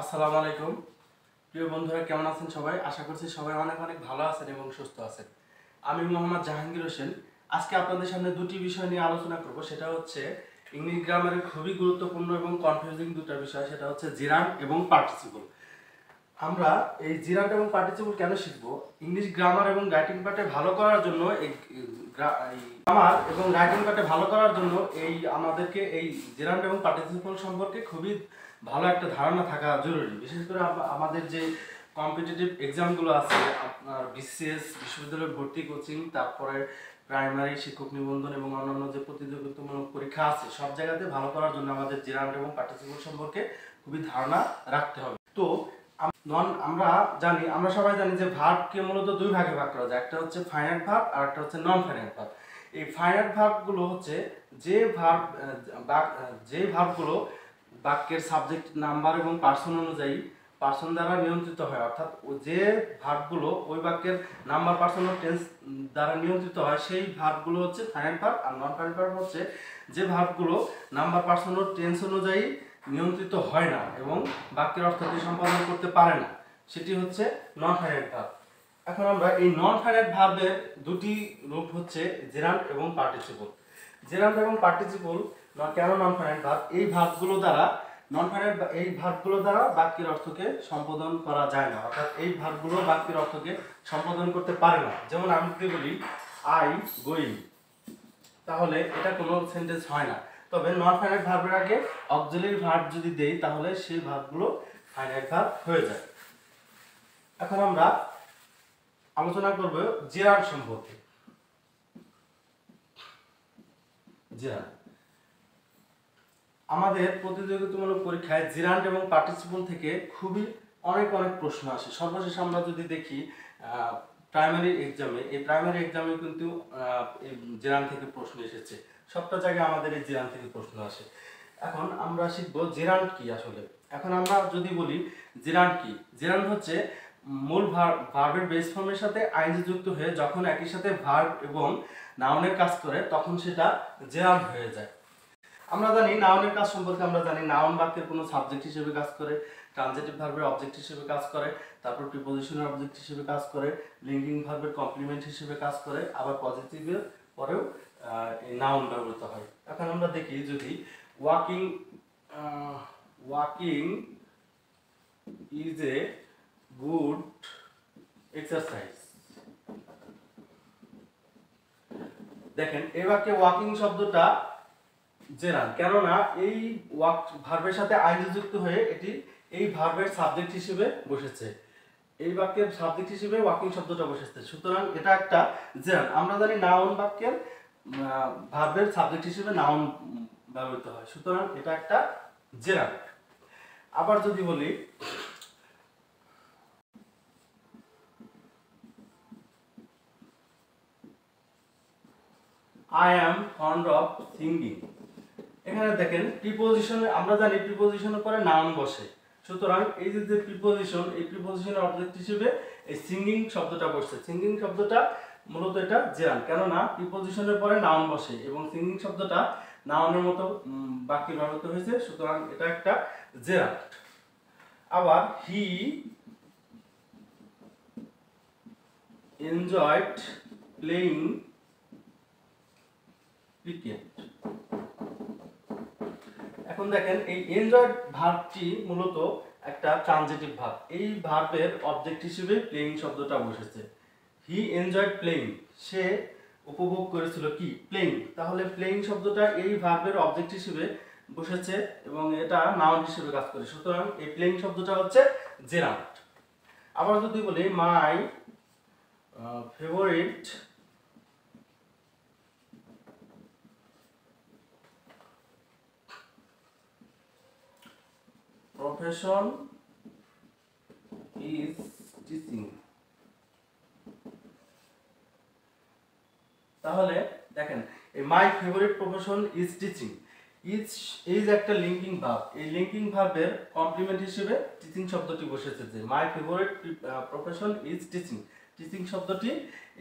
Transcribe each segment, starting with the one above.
আসসালামু আলাইকুম প্রিয় বন্ধুরা, কেমন আছেন সবাই? আশা করছি সবাই অনেক অনেক ভালো আছেন এবং সুস্থ আছেন। আমি মোহাম্মদ জাহাঙ্গীর হোসেন। আজকে আপনাদের সামনে দুটি বিষয় নিয়ে আলোচনা করব। সেটা হচ্ছে ইংলিশ গ্রামারের খুবই গুরুত্বপূর্ণ এবং কনফিউজিং দুটো বিষয়। সেটা হচ্ছে জিরান্ড এবং পার্টিসিপল। আমরা এই জিরান্ড এবং পার্টিসিপল কেন শিখব? ইংলিশ গ্রামার এবং রাইটিং পার্টে ভালো করার জন্য গ্রামার এবং রাইটিং পার্টে ভালো করার জন্য আমাদেরকে এই জিরান্ড এবং পার্টিসিপল সম্পর্কে খুবই ভালো একটা ধারণা থাকা জরুরি। বিশেষ করে আমাদের যে কম্পিটিটিভ এক্সামগুলো আছে, আপনার বিসিএস, বিশ্ববিদ্যালয় ভর্তি কোচিং, তারপরে প্রাইমারি শিক্ষক নিবন্ধন এবং অন্যান্য যে প্রতিযোগিতামূলক পরীক্ষা আছে, সব জায়গাতে ভালো করার জন্য আমাদের জিরান্ড এবং পার্টিসিপল সম্পর্কে খুবই ধারণা রাখতে হবে। তো আমরা সবাই জানি যে ভার্বকে মূলত দুই ভাগে ভাগ করা যায়। একটা হচ্ছে ফাইনাইট ভার্ব আর একটা হচ্ছে নন ফাইনাইট ভার্ব। এই ফাইনাইট ভার্বগুলো হচ্ছে যে ভার্বগুলো বাক্যের সাবজেক্ট নাম্বার এবং পার্সন অনুযায়ী পার্সন দ্বারা নিয়ন্ত্রিত হয়, অর্থাৎ যে ভার্বগুলো ওই বাক্যের নাম্বার, পার্সন ও টেন্স দ্বারা নিয়ন্ত্রিত হয়, সেই ভার্বগুলো হচ্ছে ফাইনাইট ভার্ব। আর নন ফাইনাইট ভার্ব হচ্ছে যে ভার্বগুলো নাম্বার, পার্সন ও টেন্স অনুযায়ী নিয়ন্ত্রিত হয় না এবং বাক্যের অর্থকে সম্পাদন করতে পারে না, সেটি হচ্ছে নন ফাইনাইট ভার্ব। এখন আমরা এই নন ফাইনাইট ভার্বের দুটি রূপ হচ্ছে জেরান্ড এবং পার্টিসিপল। জেরান্ড এবং পার্টিসিপল কেন নন ফাইনাইট ভার্ব? এই ভার্বগুলো দ্বারা বাক্যের অর্থকে সম্পাদন করা যায় না, অর্থাৎ এই ভার্বগুলো বাক্যের অর্থকে সম্পাদন করতে পারে না। যেমন আমি যদি বলি আই গোয়িং, তাহলে এটা কোনো সেন্টেন্স হয় না। তবে নন ফাইনাইট ভার্বের আগে অক্সিলারি ভার্ব যদি দেই, তাহলে সেই ভার্বগুলো ফাইনাইট ভার্ব হয়ে যায়। এখন আমরা আলোচনা করব জেরান্ড সম্পর্কে। জেরান্ড আমাদের প্রতিযোগিতামূলক পরীক্ষায় জিরান্ড এবং পার্টিসিপল থেকে খুবই অনেক অনেক প্রশ্ন আসে। সর্বশেষ আমরা যদি দেখি প্রাইমারি এক্সামে, এই প্রাইমারি এক্সামে কিন্তু এই জিরান্ড থেকে প্রশ্ন এসেছে। সবটা জায়গায় আমাদের এই জিরান্ড থেকে প্রশ্ন আসে। এখন আমরা শিখব জিরান্ড কি আসলে। এখন আমরা যদি বলি জিরান্ড কি, জিরান্ড হচ্ছে মূল ভার্বের বেস ফর্মের সাথে আইনজি যুক্ত হয়ে যখন একই সাথে ভার্ব এবং নাউনের কাজ করে, তখন সেটা জিরান্ড হয়ে যায়। আমরা জানি নাউনের কাজ সম্পর্কে, আমরা জানি নাউন বাক্যের কোনো সাবজেক্ট হিসেবে কাজ করে, ট্রানজিটিভ ভার্বের অবজেক্ট হিসেবে কাজ করে, তারপর প্রিপোজিশনের অবজেক্ট হিসেবে কাজ করে, লিঙ্কিং ভার্বের কমপ্লিমেন্ট হিসেবে কাজ করে, আবার পজিটিভের পরেও নাউন ব্যবহৃত হয়। এখন আমরা দেখি যদি walking is a good exercise. দেখেন এই বাক্যে ওয়াকিং শব্দটা জেরান্ড, কেননা এই ভার্বের সাথে আইনজি যুক্ত হয়ে এটি এই ভার্বের সাবজেক্ট হিসেবে বসেছে। এই বাক্যের সাবজেক্ট হিসেবে ওয়াকিং শব্দটা বসেছে, সুতরাং এটা একটা জেরান্ড। আমরা জানি নাউন বাক্যের ভার্বের সাবজেক্ট হিসেবে নাউন ব্যবহৃত হয়, সুতরাং এটা একটা জেরান্ড। আবার যদি বলি I am fond of singing, এখানে দেখেন প্রিপোজিশন, আমরা জানি প্রিপোজিশনের পরে নাউন বসে, সুতরাং এই যে প্রিপোজিশন, এই প্রিপোজিশনের অবজেক্ট হিসেবে এই সিঙ্গিং শব্দটা বসছে। সিঙ্গিং শব্দটা মূলত এটা জেরান্ড, কেননা প্রিপোজিশনের পরে নাউন বসে এবং সিঙ্গিং শব্দটা নাউনের মতো বাক্যে ব্যবহৃত হয়েছে, সুতরাং এটা একটা জেরান্ড। আবার হি এনজয়েড প্লেইং ক্রিকেট। এখন দেখেন এই এনজয়েড ভার্বটি মূলত একটা ট্রানজিটিভ ভার্ব। এই ভার্বের অবজেক্ট হিসেবে প্লেইং শব্দটা বসেছে। হি এনজয়েড প্লেইং, সে উপভোগ করেছিল কি? প্লেইং। তাহলে প্লেইং শব্দটা এই ভার্বের অবজেক্ট হিসেবে বসেছে এবং এটা নাউন হিসেবে কাজ করে, সুতরাং এই প্লেইং শব্দটা হচ্ছে জেরান্ড। আবার যদি বলি my favourite profession is teaching, তাহলে দেখেন এই my favourite profession is teaching, is একটা লিঙ্কিং ভার্ব। এই লিঙ্কিং ভার্বের কমপ্লিমেন্ট হিসেবে টিচিং শব্দটি বসেছে, যে my favourite profession is teaching. Teaching শব্দটি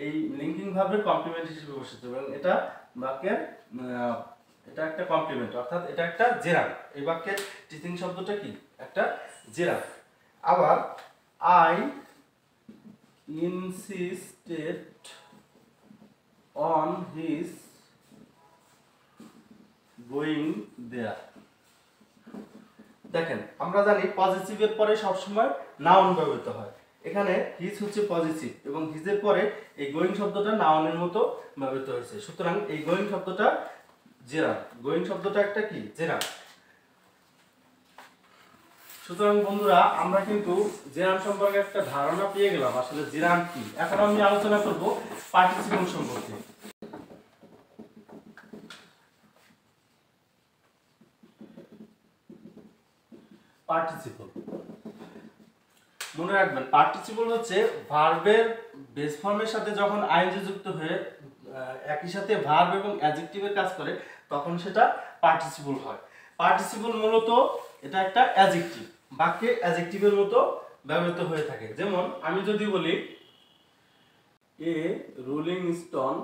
এই লিঙ্কিং ভার্বের কমপ্লিমেন্ট হিসেবে বসেছে এবং এটা বাক্যের এটা একটা কমপ্লিমেন্ট, অর্থাৎ এটা একটা জেরান্ড। এই বাক্যের টিচিং শব্দটা কি? একটা জিরাফ। আবার I insisted on his going there. দেখেন আমরা জানি পজিটিভের পরে সবসময় নাউন ব্যবহৃত হয়, এখানে হিজ হচ্ছে পজিটিভ এবং হিজের পরে এই গোয়িং শব্দটা নাউনের মতো ব্যবহৃত হয়েছে, সুতরাং এই গোয়িং শব্দটা জেরাম। গোয়িং শব্দটা একটা কি জেরাম। সুতরাং বন্ধুরা আমরা কিন্তু জেরাম সম্পর্কে একটা ধারণা পেয়ে গেলাম আসলে জেরাম কি। এখন আমি আলোচনা করব পার্টিসিপল সম্পর্কে। পার্টিসিপল মনে রাখবেন, পার্টিসিপল হচ্ছে ভার্বের বেস ফর্মের সাথে যখন আইএনজি যুক্ত হয়ে একই সাথে ভার্ব এবং অ্যাডজেক্টিভের কাজ করে তখন সেটা পার্টিসিপল হয়। পার্টিসিপল মূলত এটা একটা অ্যাডজেক্টিভ, বাক্যে অ্যাডজেক্টিভের মতো ব্যবহৃত হয়ে থাকে। যেমন আমি যদি বলি a rolling stone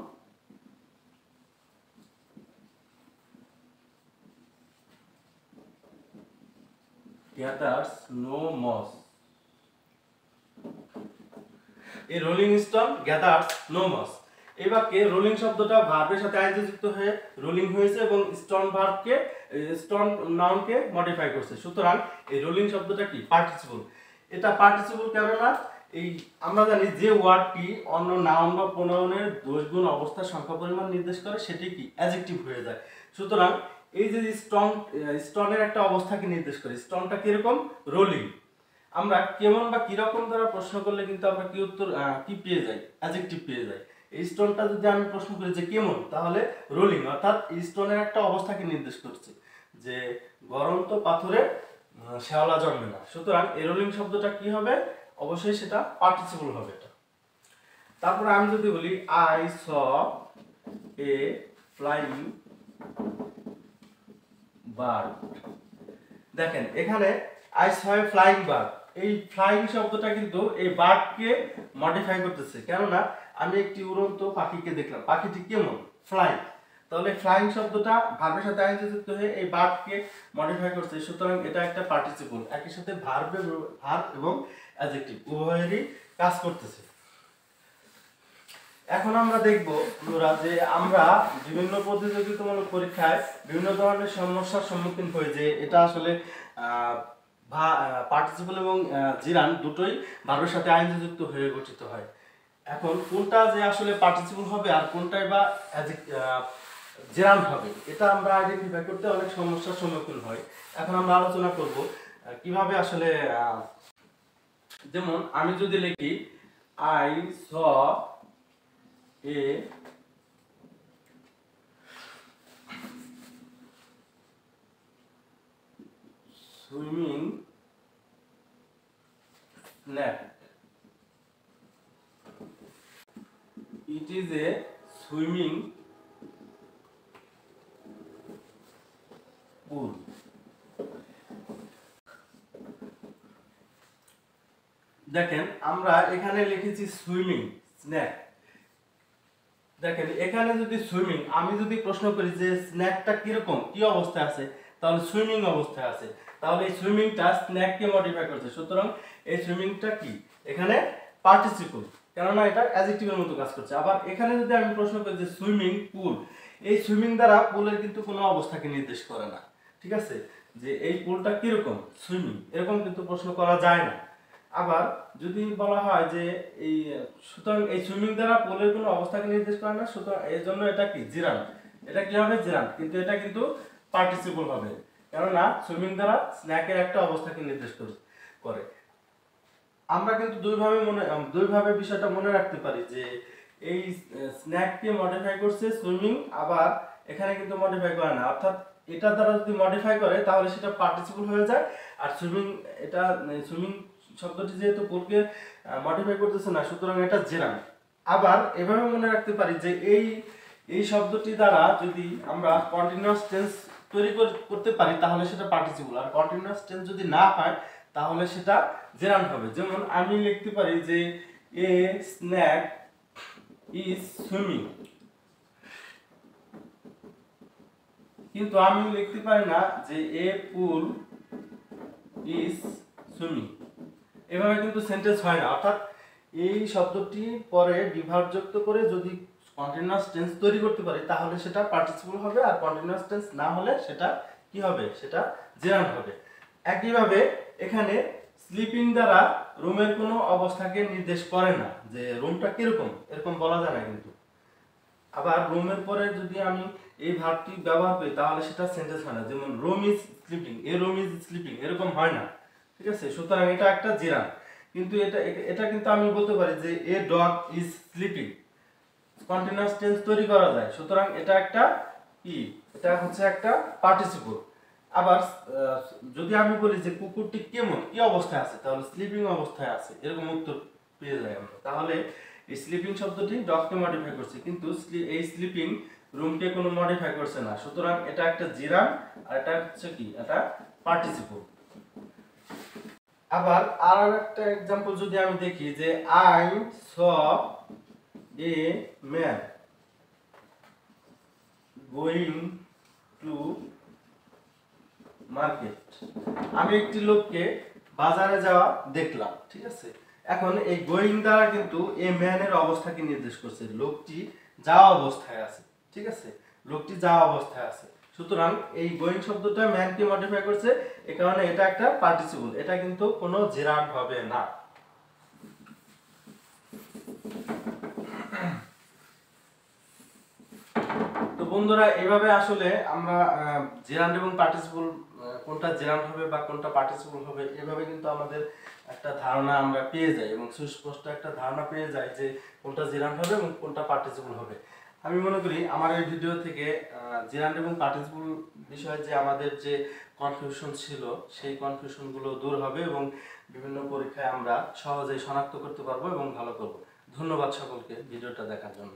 gathers no moss, a rolling stone gathers no moss। এই বাক্যে রোলিং শব্দটা ভার্বের সাথে আইএনজি যুক্ত হয়ে রোলিং হয়েছে এবং স্টোন ভার্বকে স্টোন নাউনকে মডিফাই করছে, সুতরাং এই রোলিং শব্দটা কি পার্টিসিপল। এটা পার্টিসিপল কেননা এই আমরা জানি যে ওয়ার্ডটি অন্য নাউন বা প্রোনাউনের দোষ গুণ অবস্থা সংখ্যা পরিমাণ নির্দেশ করে সেটি কি অ্যাডজেক্টিভ হয়ে যায়। সুতরাং এই যে স্টোনের একটা অবস্থাকে নির্দেশ করে, স্টোনটা কিরকম রোলিং। আমরা কেমন বা কিরকম দ্বারা প্রশ্ন করলে কিন্তু আমরা কি উত্তর কি পেয়ে যাই অ্যাডজেক্টিভ পেয়ে যাই। এই স্টোনটা যদি আমি প্রশ্ন করি যে কেমন, তাহলে রোলিং, অর্থাৎ এই স্টোনের একটা অবস্থাকে নির্দেশ করছে যে গরন্ত পাথরে শ্যাওলা জন্মে না, সুতরাং এই রোলিং শব্দটা কি হবে অবশ্যই সেটা পার্টিসিপল হবে এটা। তারপরে আমি যদি বলি I saw A flying bird. দেখেন এখানে I saw A flying bird, এই ফ্লাইং শব্দটা কিন্তু এই বার্ডকে মডিফাই করতেছে, কেননা আমি একটি উড়ন্ত পাখিকে দেখলাম, পাখিটি কেমন ফ্লাই, তাহলে ফ্লাইং শব্দটা ভার্বের সাথে আইএনজি যুক্ত হয়ে এই ভার্বকে মডিফাই করছে, সুতরাং এটা একটা পার্টিসিপল, একই সাথে ভার্ব এবং অ্যাডজেক্টিভ উভয়েরই কাজ করতেছে। এখন আমরা দেখব বন্ধুরা যে আমরা বিভিন্ন প্রতিযোগিতামূলক পরীক্ষায় বিভিন্ন ধরনের সমস্যার সম্মুখীন হই যে এটা আসলে পার্টিসিপল এবং জিরান দুটোই ভার্বের সাথে আইএনজি যুক্ত হয়ে গঠিত হয়। এখন কোনটা যে আসলে পার্টিসিপল হবে আর কোনটাই বা জেরাম হবে এটা আমরা আইডেন্টিফাই করতে অনেক সমস্যার সম্মুখীন হয়। এখন আমরা আলোচনা করব কিভাবে আসলে, যেমন আমি যদি লিখি I saw A swimming snake, it is a swimming pool। দেখেন আমরা এখানে লিখেছি সুইমিং স্ন্যাক। দেখেন এখানে যদি সুইমিং, আমি যদি প্রশ্ন করি যে স্ন্যাকটা কিরকম কি অবস্থায় আছে, তাহলে সুইমিং অবস্থায় আছে, তাহলে এই সুইমিংটা স্ন্যাককে মডিফাই করছে, সুতরাং এই সুইমিংটা কি এখানে পার্টিসিপল, কেননা এটা অ্যাডজেক্টিভের মতো কাজ করছে। আবার এখানে যদি আমি প্রশ্ন করি যে সুইমিং পুল, এই সুইমিং দ্বারা পুলের কিন্তু কোনো অবস্থাকে নির্দেশ করে না, ঠিক আছে, যে এই পুলটা কিরকম সুইমিং এরকম কিন্তু প্রশ্ন করা যায় না। আবার যদি বলা হয় যে এই সুতরাং এই সুইমিং দ্বারা পুলের কোনো অবস্থাকে নির্দেশ করে না, সুতরাং এর জন্য এটা কি জিরান, এটা কি হবে জিরান, কিন্তু এটা কিন্তু পার্টিসিপল হবে, কেননা সুইমিং দ্বারা স্ন্যাকের একটা অবস্থাকে নির্দেশ করে। আমরা কিন্তু দুইভাবে বিষয়টা মনে রাখতে পারি যে এই স্ন্যাককে মডিফাই করছে সুইমিং, আবার এখানে কিন্তু মডিফাই করে না, অর্থাৎ এটা দ্বারা যদি মডিফাই করে তাহলে সেটা পার্টিসিপল হয়ে যায়, আর সুইমিং এটা সুইমিং শব্দটি যেহেতু পুলকে মডিফাই করতেছে না, সুতরাং এটা জেরাম। আবার এভাবে মনে রাখতে পারি যে এই শব্দটি দ্বারা যদি আমরা কন্টিনিউয়াস টেন্স তৈরি করতে পারি তাহলে সেটা পার্টিসিপল, আর কন্টিনিউয়াস টেন্স যদি না হয় তাহলে সেটা জেরাম হবে। যেমন আমি লিখতে পারি যে এ স্ন্যাক ইজ সুইমিং, কিন্তু আমি লিখতে পারি না যে এ পুল ইজ সুইমিং। এভাবে কিন্তু সেন্টেন্স হয় না, অর্থাৎ এই শব্দটি পরে বিভাগযুক্ত করে যদি কন্টিনিউয়াস টেন্স তৈরি করতে পারি তাহলে সেটা পার্টিসিপল হবে, আর কন্টিনিউয়াস টেন্স না হলে সেটা কি হবে, সেটা জেরান্ড হবে। একইভাবে এখানে স্লিপিং দ্বারা রুমের কোনো অবস্থাকে নির্দেশ করে না, যে রুমটা কিরকম এরকম বলা যায় না কিন্তু। আবার রুমের পরে যদি আমি এই ভার্বটি ব্যবহার করি তাহলে সেটা সেন্টেন্স হয় না, যেমন room is sleeping, A room is sleeping এরকম হয় না, ঠিক আছে। সুতরাং এটা একটা জিরান, কিন্তু এটা এটা কিন্তু আমি বলতে পারি যে a dog is sleeping, continuous tense তৈরি করা যায়। সুতরাং এটা একটা কি, এটা হচ্ছে একটা পার্টিসিপল। আবার যদি আমি বলি যে কুকুরটি কেমন, কি অবস্থায় আছে, তাহলে স্লিপিং অবস্থায় আছে এরকম উত্তর পেয়ে যাই আমরা। তাহলে এই স্লিপিং শব্দটি ডগকে মডিফাই করছে, কিন্তু এই স্লিপিং রুমকে কোনো মডিফাই করছে না। সুতরাং এটা একটা জিরান, আর এটা হচ্ছে কি, এটা পার্টিসিপল। আবার আর একটা एग्जांपल যদি আমি দেখি যে I saw a man going to market, আমি একটি লোককে বাজারে যাওয়া দেখলাম, ঠিক আছে। এখন এই গোয়িং দ্বারা কিন্তু এ ম্যানের অবস্থাকে নির্দেশ করছে, লোকটি যাওয়া অবস্থায় আছে, ঠিক আছে, লোকটি যাওয়া অবস্থায় আছে। সুতরাং এই গোয়িং শব্দটা ম্যানকে মডিফাই করছে, এই কারণে এটা একটা পার্টিসিপল, এটা কিন্তু কোনো জেরান্ড হবে না। তো বন্ধুরা, এইভাবে আসলে আমরা জেরান্ড এবং পার্টিসিপল কোনটা জেরান্ড হবে বা কোনটা পার্টিসিপল হবে এভাবে কিন্তু আমাদের একটা ধারণা আমরা পেয়ে যাই, এবং সুস্পষ্ট একটা ধারণা পেয়ে যাই যে কোনটা জেরান্ড হবে এবং কোনটা পার্টিসিপল হবে। আমি মনে করি আমার এই ভিডিও থেকে জেরান্ড এবং পার্টিসিপল বিষয়ে যে আমাদের যে কনফিউশন ছিল সেই কনফিউশনগুলো দূর হবে, এবং বিভিন্ন পরীক্ষায় আমরা সহজেই শনাক্ত করতে পারবো এবং ভালো করব। ধন্যবাদ সকলকে ভিডিওটা দেখার জন্য।